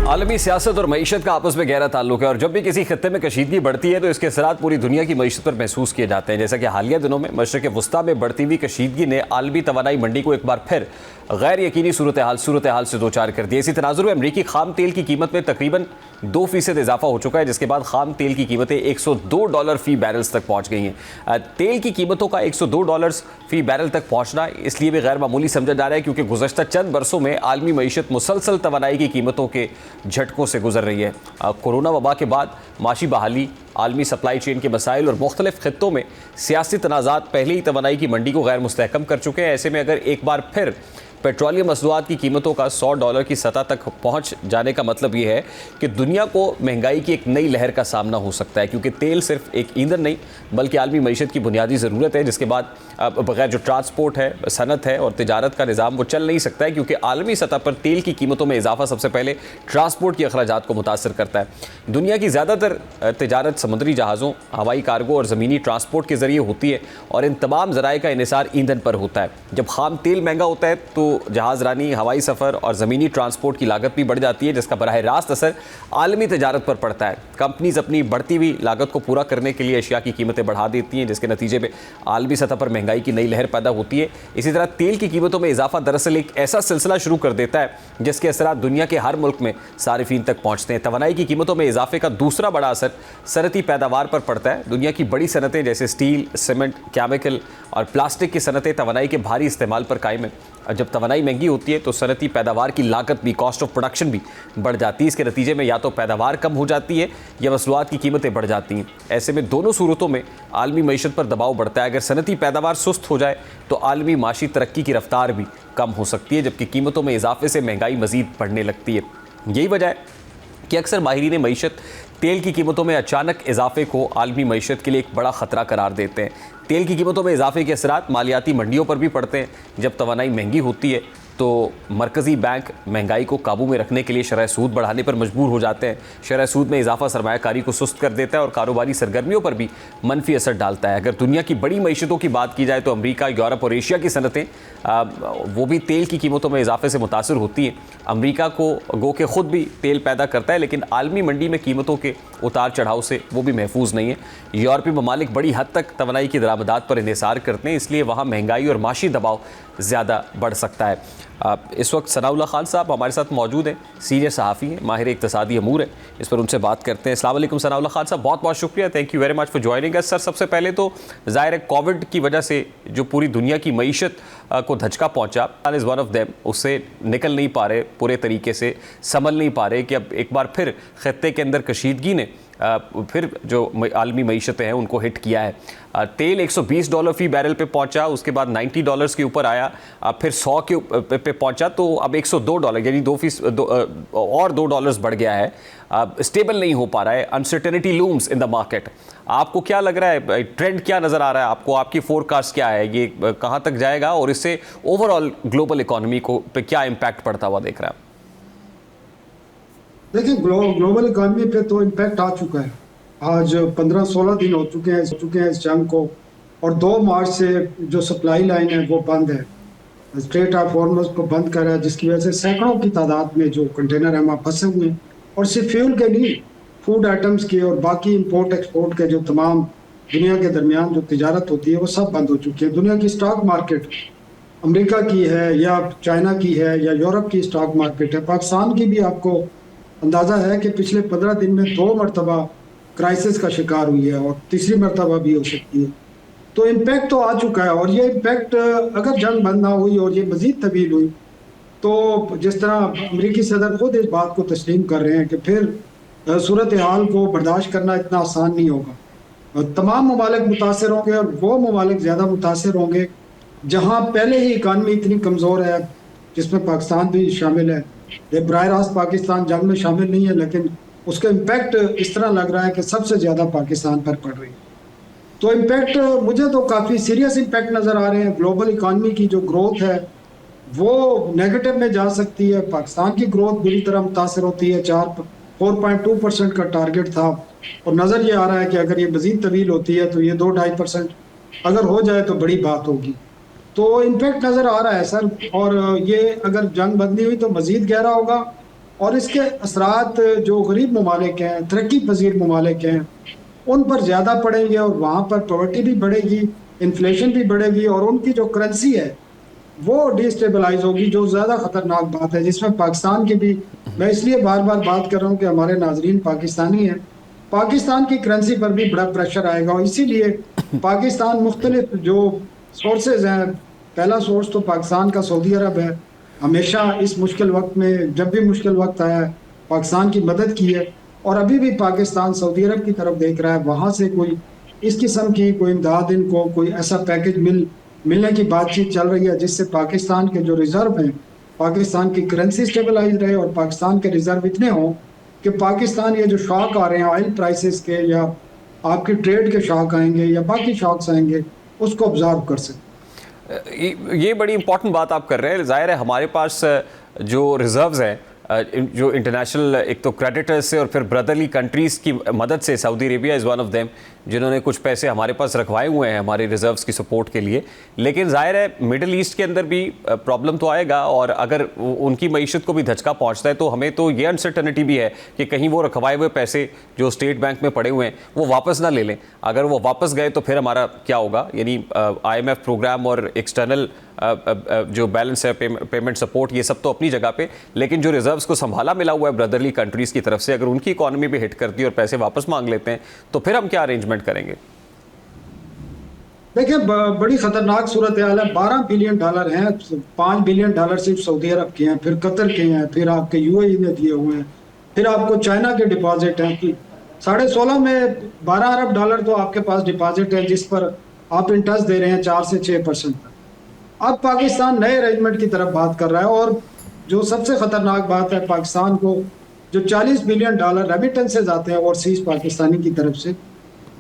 आलमी सियासत और मईशत का आपस में गहरा ताल्लुक है और जब भी किसी खत्ते में कशीदगी बढ़ती है तो इसके असरात पूरी दुनिया की मईशत पर महसूस किए जाते हैं। जैसा कि हालिया दिनों में मशरक़ वस्ता में बढ़ती हुई कशीदगी ने आलमी तवानाई मंडी को एक बार फिर गैर यकीनी सूरत हाल से दो चार कर दिया। इसी तनाजुर में अमरीकी खाम तेल की कीमत में तकरीबन 2% इजाफा हो चुका है, जिसके बाद खाम तेल की कीमतें $102 फी बैरल्स तक पहुंच गई हैं। तेल की कीमतों का $102 फी बैरल तक पहुंचना इसलिए भी गैर मामूली समझा जा रहा है क्योंकि गुज़श्ता चंद बरसों में आलमी मईशत मुसलसल तवानाई की कीमतों के झटकों से गुजर रही है। कोरोना वबा के बाद माशी बहाली, आलमी सप्लाई चेन के मसाइल और मुख्तलिफ खित्तों में सियासी तनाज़ात पहले ही तवानाई की मंडी को गैर मुस्तहकम कर चुके हैं। ऐसे में अगर एक बार फिर पेट्रोलियम मसनूआत की कीमतों का $100 की सतह तक पहुंच जाने का मतलब ये है कि दुनिया को महंगाई की एक नई लहर का सामना हो सकता है, क्योंकि तेल सिर्फ एक ईंधन नहीं बल्कि आलमी मईशत की बुनियादी ज़रूरत है, जिसके बाद बगैर जो ट्रांसपोर्ट है, सनत है और तिजारत का निज़ाम वो चल नहीं सकता है, क्योंकि आलमी सतह पर तेल की कीमतों में इजाफा सबसे पहले ट्रांसपोर्ट के अखराजात को मुतासर करता है। दुनिया की ज़्यादातर तिजारत समुद्री जहाज़ों, हवाई कार्गो और ज़मीनी ट्रांसपोर्ट के ज़रिए होती है और इन तमाम ज़राए का इन्हिसार ईंधन पर होता है। जब खाम तेल महंगा होता है तो जहाज़ रानी, हवाई सफ़र और ज़मीनी ट्रांसपोर्ट की लागत भी बढ़ जाती है, जिसका बराह रास्त असर आलमी तिजारत पर पड़ता है। कंपनीज अपनी बढ़ती हुई लागत को पूरा करने के लिए अशिया की कीमतें बढ़ा देती हैं, जिसके नतीजे में आलमी सतह पर महंगाई की नई लहर पैदा होती है। इसी तरह तेल की कीमतों में इजाफा दरअसल एक ऐसा सिलसिला शुरू कर देता है जिसके असरात दुनिया के हर मुल्क में सारिफीन तक पहुँचते हैं। तवानाई की कीमतों में इजाफे का दूसरा बड़ा असर सनती पैदावार पर पड़ता है। दुनिया की बड़ी सनतें जैसे स्टील, सीमेंट, केमिकल और प्लास्टिक की सनतें तवानाई के भारी इस्तेमाल पर कायम है। जब तवानाई महंगी होती है तो सनती पैदावार की लागत भी, कॉस्ट ऑफ प्रोडक्शन भी बढ़ जाती है। इसके नतीजे में या तो पैदावार कम हो जाती है या मसनूआत की कीमतें बढ़ जाती हैं। ऐसे में दोनों सूरतों में आलमी मईशत पर दबाव बढ़ता है। अगर सनती पैदावार सुस्त हो जाए तो आलमी माशी तरक्की की रफ्तार भी कम हो सकती है, जबकि कीमतों में इजाफे से महंगाई मज़ीद बढ़ने लगती है। यही वजह है कि अक्सर माहिरीन मईशत तेल की कीमतों में अचानक इजाफे को आलमी मईशत के लिए एक बड़ा ख़तरा करार देते हैं। तेल की कीमतों में इजाफे के असरात मालियाती मंडियों पर भी पड़ते हैं। जब तवानाई महंगी होती है तो मरकज़ी बैंक महंगाई को काबू में रखने के लिए शरह सूद बढ़ाने पर मजबूर हो जाते हैं। शरह सूद में इजाफा सरमायाकारी को सुस्त कर देता है और कारोबारी सरगर्मियों पर भी मनफी असर डालता है। अगर दुनिया की बड़ी मईशतों की बात की जाए तो अमरीका, यूरोप और एशिया की सनतें वो भी तेल की कीमतों में इजाफे से मुतासर होती हैं। अमरीका को गो के ख़ुद भी तेल पैदा करता है, लेकिन आलमी मंडी में कीमतों के उतार चढ़ाव से वो भी महफूज नहीं है। यूरोपीय ममालिक बड़ी हद तक तवानाई की दरामदात पर इन्हिसार करते हैं, इसलिए वहाँ महंगाई और माशी दबाव ज़्यादा बढ़ सकता है। इस वक्त सनाउल्लाह खान साहब हमारे साथ मौजूद हैं, सीनियर सहाफ़ी हैं, माहिर इक़्तिसादी अमूर है। इस पर उनसे बात करते हैं। अस्सलाम वालेकुम सनाउल्लाह खान साहब, बहुत बहुत शुक्रिया, thank you very much for joining us. Sir, सबसे पहले तो ज़ाहिर है कोविड की वजह से जो पूरी दुनिया की मईशत को धचका पहुँचा, इज़ वन ऑफ देम, उससे निकल नहीं पा रहे, पूरे तरीके से संभल नहीं पा रहे कि अब एक बार फिर खत्ते के अंदर कशीदगी ने फिर जो आलमी मईशतें हैं उनको हिट किया है। तेल $120 फी बैरल पे पहुंचा, उसके बाद $90 के ऊपर आया, फिर 100 के पे पहुंचा, तो अब $102 यानी और $2 बढ़ गया है। स्टेबल नहीं हो पा रहा है, uncertainty looms in the market. आपको क्या लग रहा है, ट्रेंड क्या नज़र आ रहा है आपको, आपकी फोरकास्ट क्या है, ये कहाँ तक जाएगा और इससे ओवरऑल ग्लोबल इकॉनमी को पे क्या इम्पैक्ट पड़ता हुआ देख रहा है? देखिए, ग्लोबल इकॉनमी पे तो इम्पैक्ट आ चुका है। आज 15-16 दिन हो चुके हैं इस जंग को, और 2 मार्च से जो सप्लाई लाइन है वो बंद है, स्ट्रेट ऑफ हॉर्मुज़ को बंद कर रहा है, जिसकी वजह से सैकड़ों की तादाद में जो कंटेनर हैं वहाँ फंसे हुए हैं। और सिर्फ फ्यूल के नहीं, फूड आइटम्स के और बाकी इंपोर्ट एक्सपोर्ट के जो तमाम दुनिया के दरमियान जो तिजारत होती है वो सब बंद हो चुकी है। दुनिया की स्टॉक मार्केट अमेरिका की है या चाइना की है या यूरोप की स्टॉक मार्केट है, पाकिस्तान की भी आपको अंदाज़ा है कि पिछले 15 दिन में 2 मरतबा क्राइसिस का शिकार हुई है और तीसरी मरतबा भी हो सकती है। तो इम्पैक्ट तो आ चुका है, और ये इम्पैक्ट अगर जंग बंद ना हुई और ये मज़ीद तवील हुई तो जिस तरह अमरीकी सदर खुद इस बात को तस्लीम कर रहे हैं कि फिर सूरत हाल को बर्दाश्त करना इतना आसान नहीं होगा। तमाम ममालिक मुतासर होंगे और वो ममालिक ज़्यादा मुतासर होंगे जहाँ पहले ही इकानमी इतनी कमज़ोर है, जिसमें पाकिस्तान भी शामिल है। ये बराह रास्त पाकिस्तान जंग में शामिल नहीं है, लेकिन उसका इम्पैक्ट इस तरह लग रहा है कि सबसे ज़्यादा पाकिस्तान पर पड़ रही है। तो इम्पैक्ट मुझे तो काफ़ी सीरियस इम्पैक्ट नज़र आ रहे हैं। ग्लोबल इकानमी की जो ग्रोथ है वो नेगेटिव में जा सकती है, पाकिस्तान की ग्रोथ बुरी तरह मुतासर होती है। 4.2% का टारगेट था और नज़र ये आ रहा है कि अगर ये मज़ीद तवील होती है तो ये 2-2.5% अगर हो जाए तो बड़ी बात होगी। तो इम्पैक्ट नज़र आ रहा है सर, और ये अगर जंग बंद नहीं हुई तो मज़ीद गहरा होगा और इसके असरात जो गरीब ममालिक हैं, तरक्की पजीर ममालिक हैं, उन पर ज़्यादा पड़ेंगे और वहाँ पर पॉवर्टी भी बढ़ेगी, इन्फ्लेशन भी बढ़ेगी और उनकी जो करेंसी है वो डिस्टेबलाइज होगी, जो ज़्यादा ख़तरनाक बात है, जिसमें पाकिस्तान की भी, मैं इसलिए बार बार बात कर रहा हूँ कि हमारे नाजरीन पाकिस्तानी हैं, पाकिस्तान की करेंसी पर भी बड़ा प्रेशर आएगा और इसीलिए पाकिस्तान मुख्तलिफ जो सोर्सेज हैं, पहला सोर्स तो पाकिस्तान का सऊदी अरब है, हमेशा इस मुश्किल वक्त में जब भी मुश्किल वक्त आया है पाकिस्तान की मदद की है और अभी भी पाकिस्तान सऊदी अरब की तरफ देख रहा है, वहाँ से कोई इस किस्म की कोई इमदाद इनको कोई ऐसा पैकेज मिलने की बातचीत चल रही है जिससे पाकिस्तान के जो रिजर्व हैं, पाकिस्तान की करेंसी स्टेबलाइज रहे और पाकिस्तान के रिजर्व इतने हों कि पाकिस्तान ये जो शॉक आ रहे हैं ऑयल प्राइसेस के या आपकी ट्रेड के शॉक आएंगे या बाकी शॉक्स आएंगे, उसको ऑब्जर्व कर सकें। ये बड़ी इंपॉर्टेंट बात आप कर रहे हैं। ज़ाहिर है हमारे पास जो रिजर्व्स हैं, जो इंटरनेशनल एक तो क्रेडिटर्स से और फिर ब्रदरली कंट्रीज़ की मदद से, Saudi Arabia is one of them, जिन्होंने कुछ पैसे हमारे पास रखवाए हुए हैं हमारे रिजर्व्स की सपोर्ट के लिए। लेकिन ज़ाहिर है मिडिल ईस्ट के अंदर भी प्रॉब्लम तो आएगा और अगर उनकी मईशत को भी धचका पहुंचता है तो हमें तो ये अनसर्टनिटी भी है कि कहीं वो रखवाए हुए पैसे जो स्टेट बैंक में पड़े हुए हैं वो वापस ना ले लें। अगर वो वापस गए तो फिर हमारा क्या होगा? यानी IMF प्रोग्राम और एक्सटर्नल जो बैलेंस है, पेमेंट सपोर्ट, ये सब तो अपनी जगह पे, लेकिन जो रिजर्व्स को संभाला मिला हुआ है ब्रदरली कंट्रीज़ की तरफ से, अगर उनकी इकोनॉमी भी हिट करती है और पैसे वापस मांग लेते हैं तो फिर हम क्या अरेंजमेंट करेंगे? देखिए बड़ी खतरनाक सूरत हाल है। $12 बिलियन हैं, $5 बिलियन सिर्फ सऊदी अरब के हैं, फिर कतर के हैं, फिर आपके UAE ने दिए हुए हैं, फिर आपको चाइना के डिपॉजिट हैं कि $16.5 में $12 अरब तो आपके पास डिपॉजिट है जिस पर आप इंटरेस्ट दे रहे हैं 4 से 6%। अब पाकिस्तान नए अरेंजमेंट की तरफ बात कर रहा है और जो सबसे खतरनाक बात है, पाकिस्तान को जो $40 बिलियन रेमिटेंसेज आते हैं ओवरसीज पाकिस्तानी की तरफ से,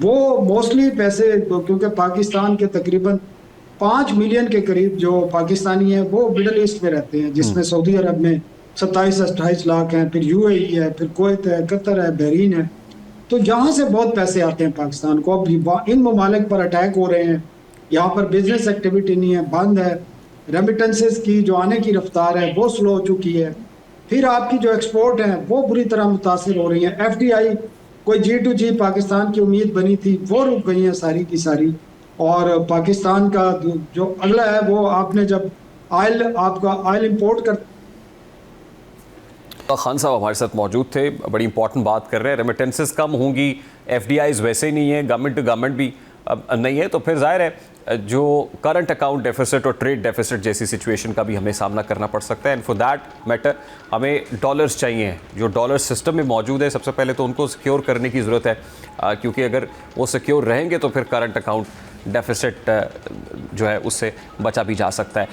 वो मोस्टली पैसे, क्योंकि पाकिस्तान के तकरीबन 5 मिलियन के करीब जो पाकिस्तानी हैं वो मिडल ईस्ट में रहते हैं, जिसमें सऊदी अरब में 27-28 लाख हैं, फिर UAE है, फिर कुवैत है, कतर है, बहरीन है, तो यहाँ से बहुत पैसे आते हैं पाकिस्तान को। अब इन ममालिक पर अटैक हो रहे हैं, यहाँ पर बिजनेस एक्टिविटी नहीं है, बंद है, रेमिटेंसेस की जो आने की रफ्तार है वो स्लो हो चुकी है, फिर आपकी जो एक्सपोर्ट है वो बुरी तरह मुतासिर हो रही है। FDI कोई G2G पाकिस्तान की उम्मीद बनी थी वो रुक गई है सारी की सारी। और पाकिस्तान का जो अगला है वो आपने जब आपका ऑयल इंपोर्ट कर, खान साहब हमारे साथ मौजूद थे, बड़ी इंपॉर्टेंट बात कर रहे हैं। रेमिटेंसेस कम होंगी, FDIs वैसे ही नहीं है, गवर्नमेंट टू गवर्नमेंट भी नहीं है, तो फिर जाहिर है जो करंट अकाउंट डेफिसिट और ट्रेड डेफिसिट जैसी सिचुएशन का भी हमें सामना करना पड़ सकता है। एंड फॉर दैट मैटर हमें डॉलर्स चाहिए, जो डॉलर सिस्टम में मौजूद है। सबसे पहले तो उनको सिक्योर करने की ज़रूरत है, क्योंकि अगर वो सिक्योर रहेंगे तो फिर करंट अकाउंट डेफिसिट जो है उससे बचा भी जा सकता है।